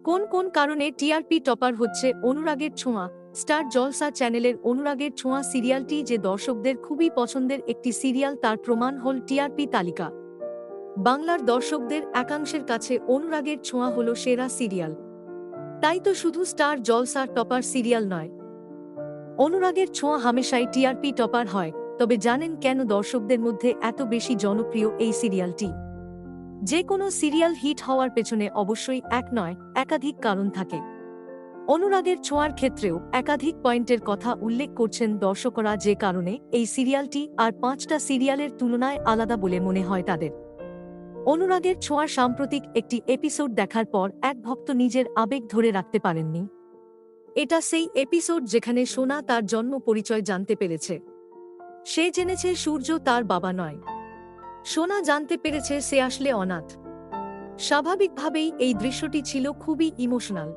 কোন কোন কারণে টিআরপি টপার হচ্ছে অনুরাগের ছোঁয়া? স্টার জলসা চ্যানেলের অনুরাগের ছোঁয়া সিরিয়ালটি যে দর্শকদের খুবই পছন্দের একটি সিরিয়াল তার প্রমাণ হল টিআরপি তালিকা। বাংলার দর্শকদের একাংশের কাছে অনুরাগের ছোঁয়া হল সেরা সিরিয়াল। তাই তো শুধু স্টার জলসার টপার সিরিয়াল নয়, অনুরাগের ছোঁয়া হামেশাই টিআরপি টপার হয়। তবে জানেন কেন দর্শকদের মধ্যে এত বেশি জনপ্রিয় এই সিরিয়ালটি? যে কোনো সিরিয়াল হিট হওয়ার পেছনে অবশ্যই এক নয়, একাধিক কারণ থাকে। অনুরাগের ছোঁয়ার ক্ষেত্রেও একাধিক পয়েন্টের কথা উল্লেখ করছেন দর্শকরা, যে কারণে এই সিরিয়ালটি আর ৫টা সিরিয়ালের তুলনায় আলাদা বলে মনে হয় তাদের। অনুরাগের ছোঁয়ার সাম্প্রতিক একটি এপিসোড দেখার পর এক ভক্ত নিজের আবেগ ধরে রাখতে পারেননি। এটা সেই এপিসোড যেখানে সোনা তার জন্ম পরিচয় জানতে পেরেছে। সে জেনেছে সূর্য তার বাবা নয়। সোনা জানতে পেরেছে সে আসলে অনাথ। স্বাভাবিকভাবেই এই দৃশ্যটি ছিল খুবই ইমোশনাল,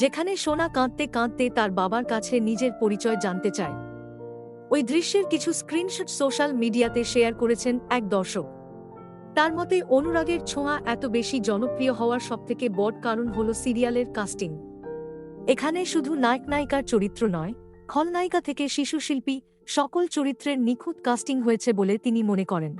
যেখানে সোনা কাঁদতে কাঁদতে তার বাবার কাছে নিজের পরিচয় জানতে চায়। ওই দৃশ্যের কিছু স্ক্রিনশট সোশ্যাল মিডিয়াতে শেয়ার করেছেন এক দর্শক। তার মতে অনুরাগের ছোঁয়া এত বেশি জনপ্রিয় হওয়ার সবথেকে বড় কারণ হল সিরিয়ালের কাস্টিং। এখানে শুধু নায়ক নায়িকার চরিত্র নয়, খলনায়িকা থেকে শিশুশিল্পী সকল চরিত্রের নিখুঁত কাস্টিং হয়েছে বলে তিনি মনে করেন।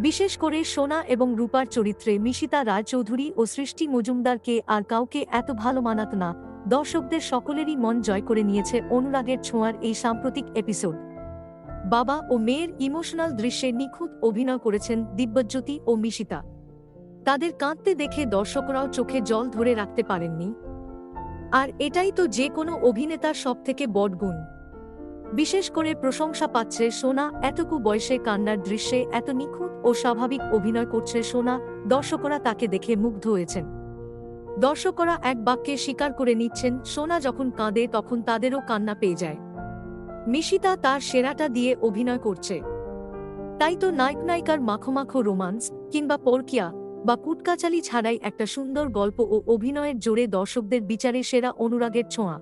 বিশেষ করে সোনা এবং রূপার চরিত্রে মিশিতা রায়চৌধুরী ও সৃষ্টি মজুমদারকে আর কাউকে এত ভালো মানাত না। দর্শকদের সকলেরই মন জয় করে নিয়েছে অনুরাগের ছোঁয়ার এই সাম্প্রতিক এপিসোড। বাবা ও মেয়ের ইমোশনাল দৃশ্যে নিখুঁত অভিনয় করেছেন দিব্যজ্যোতি ও মিশিতা। তাদের কাঁদতে দেখে দর্শকরাও চোখে জল ধরে রাখতে পারেননি। আর এটাই তো যে কোনো অভিনেতার সবথেকে বড় গুণ। বিশেষ করে প্রশংসা পাচ্ছে সোনা, এতটুকু বয়সে কান্নার দৃশ্যে এত নিখুঁত ও স্বাভাবিক অভিনয় করছে সোনা। দর্শকরা তাকে দেখে মুগ্ধ হয়েছেন। দর্শকরা এক বাক্যে স্বীকার করে নিচ্ছেন, সোনা যখন কাঁদে তখন তাদেরও কান্না পেয়ে যায়। মিশিতা তার সেরাটা দিয়ে অভিনয় করছে। তাই তো নায়ক নায়িকার মাখো রোমান্স কিংবা পরকিয়া বা কুটকাচালি ছাড়াই একটা সুন্দর গল্প ও অভিনয়ের জোরে দর্শকদের বিচারে সেরা অনুরাগের ছোঁয়া।